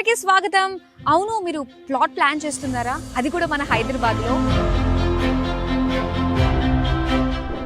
అందరికీ స్వాగతం. అవును, మీరు ప్లాట్ ప్లాన్ చేస్తున్నారా? అది కూడా మన హైదరాబాద్ లో.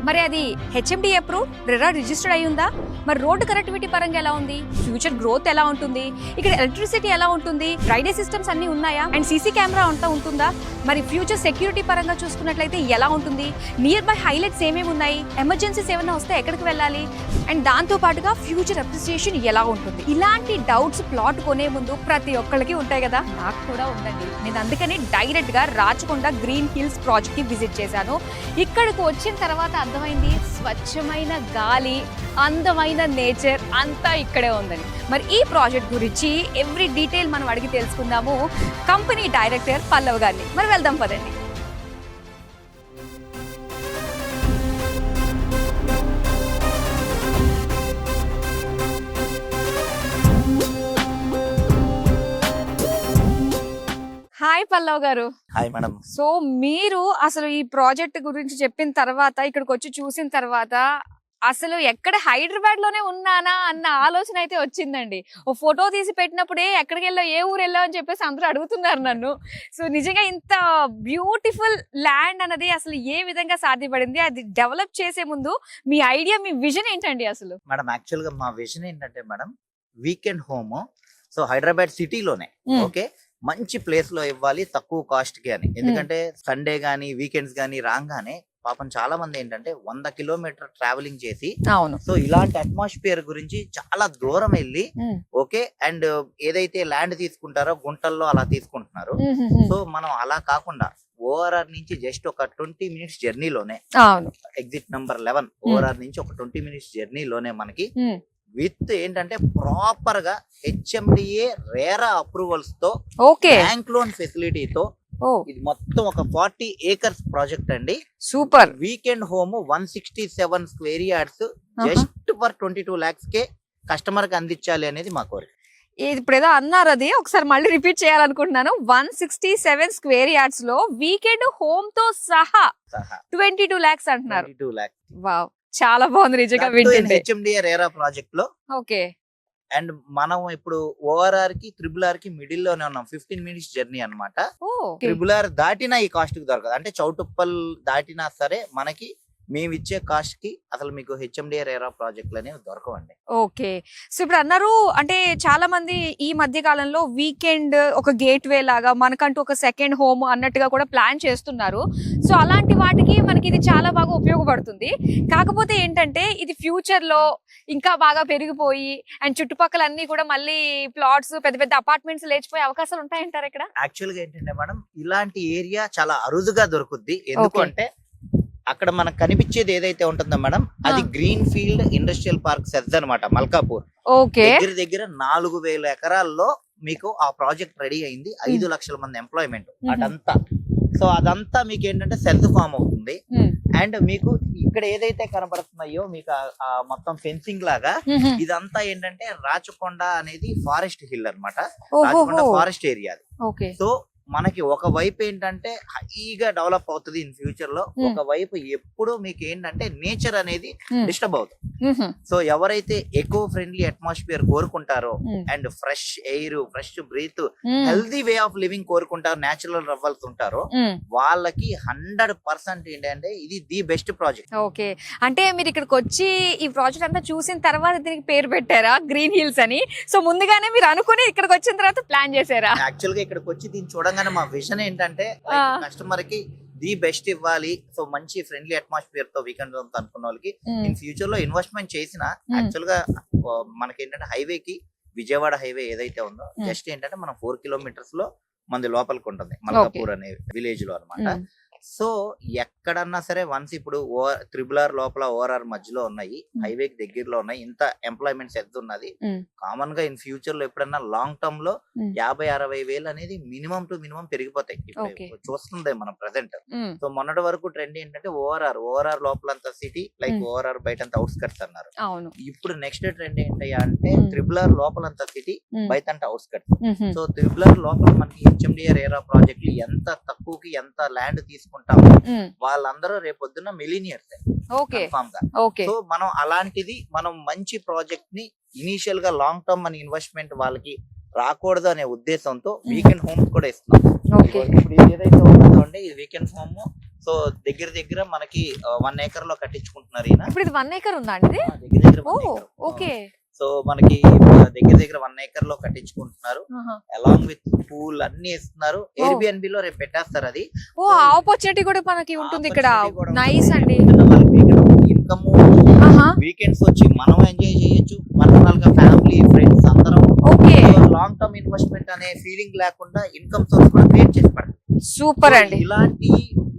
మరి అది హెచ్ఎండి అప్రూవ్, రెరా రిజిస్టర్డ్ అయి ఉందా? మరి రోడ్డు కనెక్టివిటీ పరంగా ఎలా ఉంది? ఫ్యూచర్ గ్రోత్ ఎలా ఉంటుంది? ఇక్కడ ఎలక్ట్రిసిటీ ఎలా ఉంటుంది? డ్రైనేజ్ సిస్టమ్స్ అన్ని ఉన్నాయా? అండ్ సీసీ కెమెరా అంతా ఉంటుందా? మరి ఫ్యూచర్ సెక్యూరిటీ పరంగా చూసుకున్నట్లయితే ఎలా ఉంటుంది? నియర్ బై హైలైట్స్ ఏమేమి ఉన్నాయి? ఎమర్జెన్సీస్ ఏమైనా వస్తే ఎక్కడికి వెళ్ళాలి? అండ్ దాంతో పాటుగా ఫ్యూచర్ అప్రిసియేషన్ ఎలా ఉంటుంది? ఇలాంటి డౌట్స్ ప్లాట్ కొనే ముందు ప్రతి ఒక్కరికి ఉంటాయి కదా, నాకు కూడా ఉందండి. నేను అందుకని డైరెక్ట్ గా రాచకొండ గ్రీన్ హిల్స్ ప్రాజెక్ట్ కి విజిట్ చేశాను. ఇక్కడికి వచ్చిన తర్వాత అర్థమైంది, స్వచ్ఛమైన గాలి, అందమైన నేచర్ అంతా ఇక్కడే ఉందని. మరి ఈ ప్రాజెక్ట్ గురించి ఎవ్రీ డీటెయిల్ మనం అడిగి తెలుసుకుందాము కంపెనీ డైరెక్టర్ పల్లవ్ గారిని. మరి వెళ్దాం పదండి. హాయ్ పల్లవ్ గారు. Hi madam. సో మీరు అసలు ఈ ప్రాజెక్ట్ గురించి చెప్పిన తర్వాత, ఇక్కడికి వచ్చి చూసిన తర్వాత అసలు ఎక్కడ హైదరాబాద్ లోనే ఉన్నానా అన్న ఆలోచన అయితే వచ్చిందండి. ఓ ఫోటో తీసి పెట్టినప్పుడే ఎక్కడికి వెళ్ళావు, ఏ ఊరు వెళ్ళావు అని చెప్పేసి అందరూ అడుగుతున్నారు నన్ను. సో నిజంగా ఇంత బ్యూటిఫుల్ ల్యాండ్ అనేది అసలు ఏ విధంగా సాధ్యపడింది? అది డెవలప్ చేసే ముందు మీ ఐడియా, మీ విజన్ ఏంటండి అసలు? మేడం యాక్చువల్ గా మా విజన్ ఏంటంటే madam, weekend home so Hyderabad సిటీలోనే ఓకే మంచి ప్లేస్ లో ఇవ్వాలి, తక్కువ కాస్ట్ కి అని. ఎందుకంటే సండే గానీ వీకెండ్స్ గానీ రాగానే పాపం చాలా మంది ఏంటంటే 100 కిలోమీటర్ ట్రావెలింగ్ చేసి, సో ఇలాంటి అట్మాస్ఫియర్ గురించి చాలా దూరం వెళ్ళి ఓకే అండ్ ఏదైతే ల్యాండ్ తీసుకుంటారో గుంటల్లో అలా తీసుకుంటున్నారు. సో మనం అలా కాకుండా ఓఆర్ఆర్ నుంచి జస్ట్ ఒక 20 మినిట్స్ జర్నీలోనే, ఎగ్జిట్ నంబర్ 11 ఓఆర్ఆర్ నుంచి ఒక 20 మినిట్స్ జర్నీలోనే మనకి విత్ ఏంటంటే ప్రాపర్ గా హెచ్ఎండిఏ రేరా అప్రూవల్స్ తో, బ్యాంక్ లోన్ ఫెసిలిటీతో, ఇది మొత్తం ఒక 40 ఏకర్స్ ప్రాజెక్ట్ అండి. Super. Weekend home 167 square yards just for 22 lakhs K customer కి అందించాలి అనేది మా కోరిక. ఇప్పుడు ఏదో అన్నారు, అది ఒకసారి మళ్ళీ రిపీట్ చేయాలనుకుంటున్నాను. 167 స్క్వేర్ యార్డ్స్ లో వీకెండ్ హోమ్ తో సహా 22 lakhs అంటున్నారు. 22 lakhs. వావ్, చాలా బాగుంది నిజంగా వింటుంటే. హెచ్ఎండిఏ రేరా ప్రాజెక్ట్ లో. ఓకే. అండ్ మనం ఇప్పుడు ఓఆర్ఆర్ కి త్రిబుల్-ఆర్ కి మిడిల్ లోనే ఉన్నాం. 15 మినిట్స్ జర్నీ అన్నమాట. త్రిబుల్-ఆర్ దాటినా ఈ కాస్ట్ కి దొరకదు. అంటే చౌటుప్పల్ దాటినా సరే మనకి మేము ఇచ్చే కాస్ట్ కి అసలు మీకు హెచ్ఎండిఏ రేరా ప్రాజెక్టులు అనేవి దొరకవండి. ఓకే. సో ఇప్పుడు అన్నారు, అంటే చాలా మంది ఈ మధ్య కాలంలో వీకెండ్ ఒక గేట్ వే లాగా మనకంటూ ఒక సెకండ్ హోమ్ అన్నట్టుగా కూడా ప్లాన్ చేస్తున్నారు. సో అలాంటి వాటికి మనకి ఇది చాలా బాగా ఉపయోగపడుతుంది. కాకపోతే ఏంటంటే ఇది ఫ్యూచర్ లో ఇంకా బాగా పెరిగిపోయి అండ్ చుట్టుపక్కల అన్ని కూడా మళ్ళీ ప్లాట్స్, పెద్ద పెద్ద అపార్ట్మెంట్స్ లేచిపోయే అవకాశాలు ఉంటాయంటారు ఇక్కడ? యాక్చువల్ గా ఏంటంటే మేడం, ఇలాంటి ఏరియా చాలా అరుదుగా దొరుకుద్ది. ఎందుకంటే అక్కడ మనకు కనిపించేది ఏదైతే ఉంటుందో మేడం, అది green field industrial park SEZ అనమాట, మల్కాపూర్. దగ్గర 4000 ఎకరాల్లో మీకు ఆ ప్రాజెక్ట్ రెడీ అయింది. 5 లక్షల మంది ఎంప్లాయ్మెంట్ అదంతా. సో అదంతా మీకు ఏంటంటే సెల్ఫ్ ఫామ్ అవుతుంది. అండ్ మీకు ఇక్కడ ఏదైతే కనబడుతున్నాయో మీకు మొత్తం ఫెన్సింగ్ లాగా ఇదంతా ఏంటంటే రాచకొండ అనేది ఫారెస్ట్ హిల్ అన్నమాట. Rachakonda forest area. సో మనకి ఒక వైపు ఏంటంటే హైగా డెవలప్ అవుతుంది ఇన్ ఫ్యూచర్ లో, ఒక వైపు ఎప్పుడు మీకు ఏంటంటే నేచర్ అనేది డిస్టర్బ్ అవుతుంది. సో ఎవరైతే ఎకో ఫ్రెండ్లీ అట్మాస్ఫియర్ కోరుకుంటారో and fresh air, fresh breath, healthy way of living కోరుకుంటారో, నేచురల్ రవ్వల్స్ ఉంటారో వాళ్ళకి 100% ఏంటంటే ఇది ది బెస్ట్ ప్రాజెక్ట్. ఓకే. అంటే మీరు ఇక్కడికి వచ్చి ఈ ప్రాజెక్ట్ అంతా చూసిన తర్వాత దీనికి పేరు పెట్టారా గ్రీన్ హిల్స్ అని? సో ముందుగానే మీరు అనుకుని ఇక్కడికి వచ్చిన తర్వాత ప్లాన్ చేశారా? యాక్చువల్ గా ఇక్కడికి వచ్చి దీన్ని చూడంగానే మా విజన్ ఏంటంటే కస్టమర్ కి ది బెస్ట్ ఇవ్వాలి. సో మంచి ఫ్రెండ్లీ అట్మాస్ఫియర్ తో వీకెండ్ అనుకున్న వాళ్ళకి ఇన్ ఫ్యూచర్ లో ఇన్వెస్ట్మెంట్ చేసిన, యాక్చువల్ గా మనకి ఏంటంటే హైవే కి విజయవాడ హైవే ఏదైతే ఉందో జస్ట్ ఏంటంటే మనం 4 kilometers లో మంది లోపలికి ఉంటుంది, మల్కాపూర్ అనే విలేజ్ లో అనమాట. సో ఎక్కడన్నా సరే వన్స్ ఇప్పుడు త్రిబుల్-ఆర్ లోపల ఓఆర్ఆర్ మధ్యలో ఉన్నాయి, హైవే కి దగ్గరలో ఉన్నాయి, ఇంత ఎంప్లాయ్మెంట్స్ ఎంత ఉన్నది. కామన్ గా ఇన్ ఫ్యూచర్ లో ఎప్పుడన్నా లాంగ్ టర్మ్ లో 50-60 వేలు అనేది మినిమం టు మినిమం పెరిగిపోతాయి. చూస్తుంది మనం ప్రెసెంట్. సో మొన్నటి వరకు ట్రెండ్ ఏంటంటే ఓఆర్ఆర్ లోపలంతా సిటీ, లైక్ ఓఆర్ఆర్ బయట అవుట్స్కట్స్ అన్నారు. ఇప్పుడు నెక్స్ట్ ట్రెండ్ ఏంటి అంటే త్రిబుల్-ఆర్ లోపలంతా సిటీ, బయట అవుట్స్కట్స్. సో త్రిబుల్-ఆర్ లోపల మనకి హెచ్ఎండిఏ రేరా ప్రాజెక్టులు ఎంత తక్కువకి ఎంత ల్యాండ్ తీసుకుంటాము వాళ్ళందరూ రేపొద్దున మిలీనియర్స్. సో మనం అలాంటిది మనం మంచి ప్రాజెక్ట్ ని ఇనీషియల్ గా లాంగ్ టర్మ్ మన ఇన్వెస్ట్మెంట్ వాళ్ళకి రాకూడదు అనే ఉద్దేశంతో వీకెండ్ హోమ్స్ కూడా ఇస్తున్నాం. ఓకే ఇప్పుడు ఇది ఏదైతే ఉన్నదో అండి ఇది వీకెండ్ హోమ్. సో దగ్గర మనకి 1 acre లో కట్టించుకుంటున్నారు ఈయన. ఇప్పుడు ఇది 1 acre ఉందా అండి ఇది? దగ్గర ఓ ఓకే. సో మనకి దగ్గర 1 acre లో కట్టించుకుంటున్నారు. అలాంగ్ విత్ పూల్ అన్ని ఇస్తున్నారు. ఎయిర్బిఎన్బి లో రేపు పెట్టేస్తారు అది. ఓ ఆపర్చునిటీ కూడా మనకి ఉంటుంది ఇక్కడ. నైస్ అండి. ఇన్కమ్ వీకెండ్స్ వచ్చి మనం ఎంజాయ్ చేయొచ్చు. పర్సనల్ గా ఫ్యామిలీ ఫ్రెండ్స్ అందరం. ఓకే. లాంగ్ టర్మ్ ఇన్వెస్ట్మెంట్ అనే ఫీలింగ్ లేకుండా ఇన్కమ్ సోర్స్ కూడా క్రియేట్ చేసి పడుతుంది. సూపర్ అండి. ఇలాంటి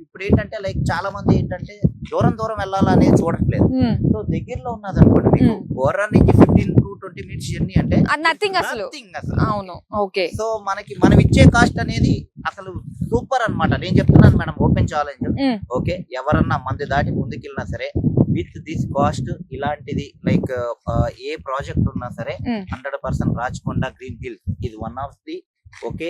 ఇప్పుడు ఏంటంటే లైక్ చాలా మంది ఏంటంటే దూరం వెళ్ళాలనే చూడట్లేదు. సో దగ్గరలో ఉన్నది అనుకోండి మీకు గోర్రా నుంచి 15 to 20 minutes జర్నీ అంటే నథింగ్ అసలు. అవును. ఓకే. సో మనకి మనం ఇచ్చే కాస్ట్ అనేది అసలు సూపర్ అన్నమాట. నేను చెప్తున్నాను మేడం, ఓపెన్ ఛాలెంజ్. ఓకే, ఎవరన్నా మంది దాటి ముందుకెళ్ళినా సరే విత్ దిస్ కాస్ట్ ఇలాంటిది లైక్ ఏ ప్రాజెక్ట్ ఉన్నా సరే 100% రాచకొండ గ్రీన్ హిల్ ఇది one of the okay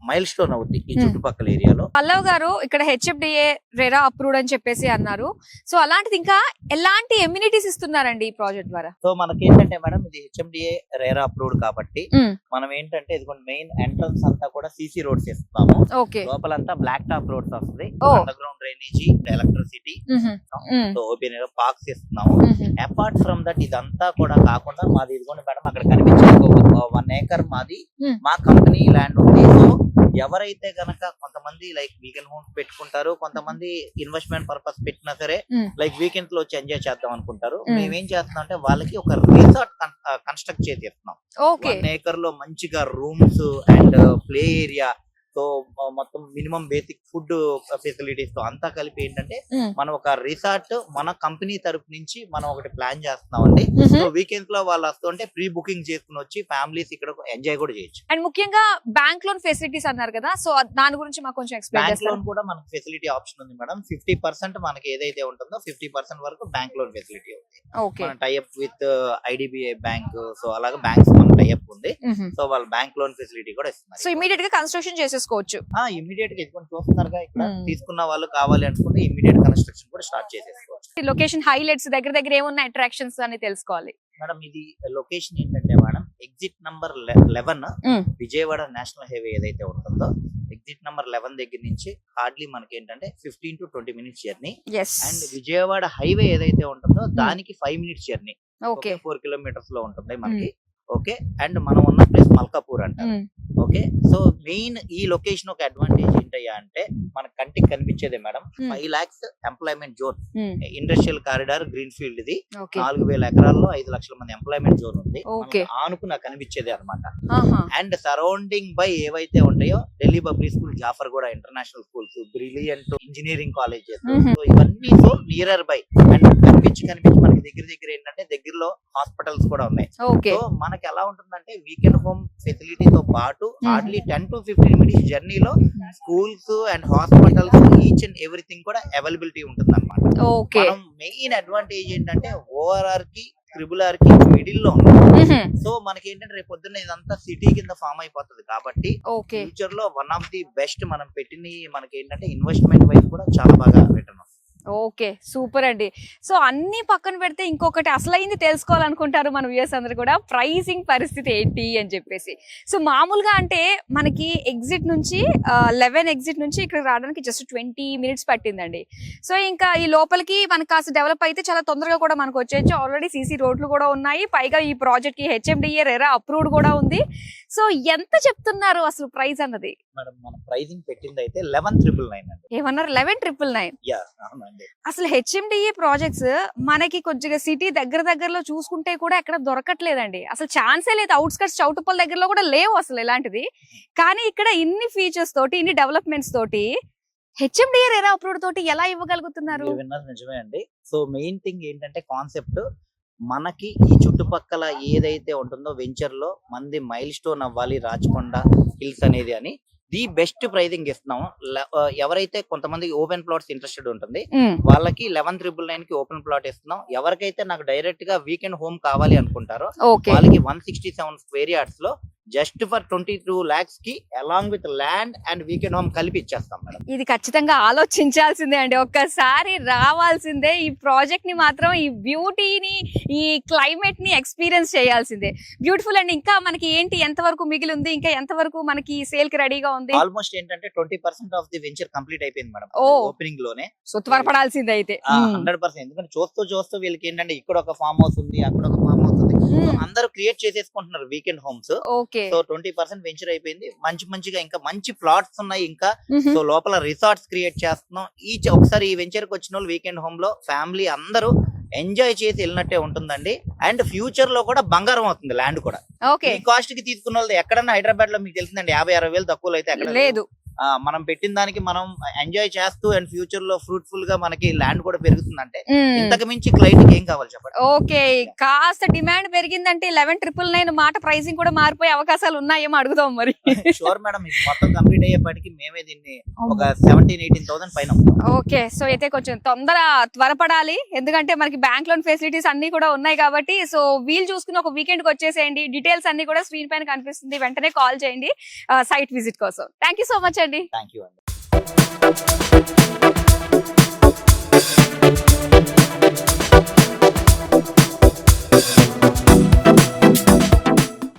mile stone అవుద్ది ఈ చుట్టుపక్కల ఏరియాలో. పల్లవ్ గారు ఇక్కడ హెచ్ఎఫ్డిఏ రెరా అప్రూవ్డ్ అని చెప్పేసి అన్నారు. సో అలాంటిది ఇంకా ఎలాంటి ఎమ్యూనిటీస్ ఇస్తున్నారండి ఈ ప్రాజెక్ట్ ద్వారా? సో మనకి ఏంటంటే మేడం ఇది హెచ్ఎండిఏ రెరా అప్రూవ్డ్ కాబట్టి మనం ఏంటంటే ఇది మెయిన్ ఎంట్రన్స్ అంతా కూడా సిసి రోడ్స్ ఇస్తున్నాము. ఓకే. లోపలంతా బ్లాక్ టాప్ రోడ్స్ వస్తుంది. Under ground drainage, electricity, so open parks ఇస్తున్నాము. అపార్ట్ ఫ్రమ్ దట్ ఇదంతా కూడా కాకుండా మాది ఇదిగోండి మేడం అక్కడ కనిపించే 1 acre మాది మా కంపెనీ ల్యాండ్ ఉంది. సో ఎవరైతే గనక కొంతమంది లైక్ వీకెండ్ హోమ్స్ పెట్టుకుంటారు, కొంతమంది ఇన్వెస్ట్మెంట్ పర్పస్ పెట్టినా సరే లైక్ వీకెండ్ లో వచ్చి ఎంజాయ్ చేద్దాం అనుకుంటారు. మేమేం చేస్తున్నాం అంటే వాళ్ళకి ఒక రిసార్ట్ కన్స్ట్రక్ట్ చేసి ఇస్తున్నాం. 1 acre లో మంచిగా rooms and play area, so మొత్తం మినిమం బేసిక్ ఫుడ్ ఫెసిలిటీస్ తో అంతా కలిపి ఏంటంటే మనం ఒక రిసార్ట్ మన కంపెనీ తరపు నుంచి మనం ఒకటి ప్లాన్ చేస్తున్నాం అండి. సో వీకెండ్స్ లో వాళ్ళు వస్తుంటే ప్రీ బుకింగ్ చేసుకుని వచ్చి ఫ్యామిలీస్ ఇక్కడ ఎంజాయ్ కూడా చేయొచ్చు. అండ్ ముఖ్యంగా బ్యాంక్ లోన్ ఫెసిలిటీస్ అన్నారు కదా, సో దాని గురించి మాకు కొంచెం ఎక్స్ప్లెయిన్ చేస్తారా? బ్యాంక్ లోన్ కూడా మనకు ఫెసిలిటీ ఆప్షన్ ఉంది మేడం. 50% మనకి ఏదైతే ఉంటుందో 50% వరకు బ్యాంక్ లోన్ ఫెసిలిటీ ఉంది. మన tie up with IDBI bank, so అలాగే బ్యాంక్స్ మన టైఅప్ ఉంది. సో వాళ్ళు బ్యాంక్ లోన్ ఫెసిలిటీ కూడా ఇస్తున్నారు. సో ఇమీడియట్ గా కన్స్ట్రక్షన్ చేసేసుకోవచ్చు. ఇమీడియట్ గా ఎటువంటి చూస్తున్నారుగా ఇక్కడ తీసుకున్న వాళ్ళు కావాలి అనుకుంటే ఇమీడియట్ కన్స్ట్రక్షన్ కూడా స్టార్ట్ చేసేసుకోవచ్చు. లొకేషన్ హైలైట్స్ దగ్గర ఏమున్న అట్రాక్షన్స్ అని తెలుసుకోవాలి మేడం. ఇది లొకేషన్ ఏంటంటే madam exit number 11 Vijayawada national highway ఏదైతే ఉంటుందో ఎగ్జిట్ నంబర్ 11 దగ్గర నుంచి హార్డ్లీ మనకి ఏంటంటే 15 to 20 minutes journey. And Vijayawada highway ఏదైతే ఉంటుందో దానికి 5 minutes జర్నీ. 4 kilometers లో ఉంటుంది మనకి. ఓకే. అండ్ మనం ఉన్న ప్లేస్ మల్కాపూర్ అంటారు. ఓకే. సో మెయిన్ ఈ లొకేషన్ ఒక అడ్వాంటేజ్ ఏంటయ్యా అంటే మన కంటికి కనిపించేదే madam 5 lakhs employment zone, industrial corridor, green field. ఇది 4,000 ఎకరాల్లో 5 లక్షల మంది ఎంప్లాయ్మెంట్ జోన్ ఉంది. ఆనుకు నాకు కనిపించేదే అనమాట. అండ్ సరౌండింగ్ బై ఏవైతే ఉంటాయో Delhi public school, Jafarguda international schools, brilliant engineering colleges, so ఇవన్నీ సో నియర్ బై. అండ్ కనిపించి మనకి దగ్గర ఏంటంటే దగ్గరలో హాస్పిటల్స్ కూడా ఉన్నాయి. సో మనకి ఎలా ఉంటుందంటే వీకెండ్ హోమ్ ఫెసిలిటీతో పాటు హార్డ్లీ 10 to 15 minutes జర్నీలో schools and hospitals each and everything కూడా అవైలబిలిటీ ఉంటుంది అనమాట. మనం మెయిన్ అడ్వాంటేజ్ ఏంటంటే ఓఆర్ఆర్ కి ట్రిబుల్-ఆర్ కి మిడిల్ లో ఉంది. సో మనకి ఏంటంటే రేపు పొద్దున్న ఇదంతా సిటీ కింద ఫామ్ అయిపోతుంది కాబట్టి ఫ్యూచర్ లో వన్ ఆఫ్ ది బెస్ట్ మనం పెట్టిన మనకి ఏంటంటే ఇన్వెస్ట్మెంట్ వైపు కూడా చాలా బాగా రిటర్న్. ఓకే, సూపర్ అండి. సో అన్ని పక్కన పెడితే ఇంకొకటి అసలైంది తెలుసుకోవాలనుకుంటారు మన వ్యూయర్స్ అందరూ కూడా, ప్రైసింగ్ పరిస్థితి ఏంటి అని చెప్పేసి. సో మామూలుగా అంటే మనకి ఎగ్జిట్ నుంచి 11 ఎగ్జిట్ నుంచి ఇక్కడ రావడానికి జస్ట్ 20 minutes పట్టిందండి. సో ఇంకా ఈ లోపలికి మనకి కాస్త డెవలప్ అయితే చాలా తొందరగా కూడా మనకు వచ్చేయచ్చు. ఆల్రెడీ సీసీ రోడ్లు కూడా ఉన్నాయి. పైగా ఈ ప్రాజెక్ట్ కి హెచ్ఎండిఏ రెరా అప్రూవ్డ్ కూడా ఉంది. సో ఎంత చెప్తున్నారు అసలు ప్రైస్ అన్నది? మేడం మన ప్రైసింగ్ పెట్టింది అయితే 11,999 అండి. ఏమన్నారు? 11,999. యా అవునండి. అసలు హెచ్ఎండిఏ ప్రాజెక్ట్స్ మనకి కొద్దిగా సిటీ దగ్గరలో చూసుకుంటే కూడా ఎక్కడ దొరకట్లేదండి. అసలు ఛాన్సే లేదు. అవుట్స్కట్స్ చౌటుప్పల్ దగ్గరలో కూడా లేవు అసలు ఇలాంటిది. కానీ ఇక్కడ ఇన్ని ఫీచర్స్ తోటి, ఇన్ని డెవలప్మెంట్స్ తోటి హెచ్ఎండిఏ రెరా అప్రూవ్డ్ తోటి ఎలా ఇవ్వగలుగుతున్నారు? నిజమే అండి. సో మెయిన్ థింగ్ ఏంటంటే కాన్సెప్ట్ మనకి ఈ చుట్టుపక్కల ఏదైతే ఉంటుందో వెంచర్ లో మంది మైల్ స్టోన్ అవ్వాలి రాచకొండ హిల్స్ అనేది అని ది బెస్ట్ ప్రైజింగ్ ఇస్తున్నాము. ఎవరైతే కొంతమంది ఓపెన్ ప్లాట్స్ ఇంట్రెస్టెడ్ ఉంటుంది వాళ్ళకి 11,999 కి ఓపెన్ ప్లాట్ ఇస్తున్నాం. ఎవరికైతే నాకు డైరెక్ట్ గా వీకెండ్ హోమ్ కావాలి అనుకుంటారో వాళ్ళకి 167 square yards లో జస్ట్ ఫర్ 22 lakhs కి along with land and weekend home కలిపి ఇచ్చేస్తాం మేడం. ఇది ఖచ్చితంగా ఆలోచించాల్సిందే అండి, ఒక్కసారి రావాల్సిందే ఈ ప్రాజెక్ట్ ని మాత్రం, ఈ బ్యూటీని, ఈ క్లైమేట్ ని ఎక్స్పీరియన్స్ చేయాల్సిందే. బ్యూటిఫుల్ అండి. ఇంకా మనకి ఏంటి, ఎంత వరకు మిగిలి ఉంది, ఇంకా ఎంత వరకు మనకి సేల్ కి రెడీగా ఉంది? ఆల్మోస్ట్ ఏంటంటే 20% ఆఫ్ ది వెంచర్ కంప్లీట్ అయిపోయింది మేడం ఓపెనింగ్ లోనే. సో త్వరపడాల్సిందే అయితే. 100%. ఎందుకంటే చూస్తూ వీళ్ళకి ఏంటంటే ఇక్కడ ఒక ఫామ్ హౌస్ ఉంది, అక్కడ ఒక ఫామ్ హౌస్ ఉంది, అందరూ క్రియేట్ చేసేసుకుంటున్నారు weekend homes. Okay. So 20% venture అయిపోయింది. మంచిగా ఇంకా మంచి ప్లాట్స్ ఉన్నాయి ఇంకా. సో లోపల రిసార్ట్స్ క్రియేట్ చేస్తున్నాం. ఒకసారి ఈ వెంచర్ కి వచ్చిన వాళ్ళు వీకెండ్ హోమ్ లో ఫ్యామిలీ అందరూ ఎంజాయ్ చేసి వెళ్ళినట్టే ఉంటుందండి. అండ్ ఫ్యూచర్ లో కూడా బంగారం అవుతుంది ల్యాండ్ కూడా. ఓకే. ఈ కాస్ట్ కి తీసుకున్న వాళ్ళు ఎక్కడన్నా హైదరాబాద్ లో మీకు తెలిసిందండి 50-60 వేలు తక్కువలో అయితే ఎక్కడ లేదు. మనం పెట్టిన దానికి మనం ఎంజాయ్ చేస్తూ అండ్ ఫ్యూచర్ లో ఫ్రూట్ఫుల్ గా మనకి ల్యాండ్ కూడా పెరుగుతుందంటే ఇంతకు మించి క్లయింట్ ఏం కావాలి చెప్పండి. ఓకే. కాస్త డిమాండ్ పెరిగిందంటే 11,999 మాట ప్రైసింగ్ కూడా మారిపోయే అవకాశాలు ఉన్నాయేమో అడుగుదాం మరి. షూర్ మేడం, ఇది మొత్తం కంప్లీట్ అయ్యేపటికి మేమే దీన్ని ఒక 17,000-18,000 పైన. ఓకే. సో అయితే కొంచెం త్వరపడాలి, ఎందుకంటే మనకి బ్యాంక్ లోన్ ఫెసిలిటీస్ అన్ని కూడా ఉన్నాయి కాబట్టి. సో వీలు చూసుకుని ఒక వీకెండ్ కి వచ్చేసేయండి. డీటెయిల్స్ అన్ని కూడా స్క్రీన్ పైన కనిపిస్తుంది, వెంటనే కాల్ చేయండి సైట్ విజిట్ కోసం. థ్యాంక్ యూ సో మచ్ అండి. థ్యాంక్ యూ అండి.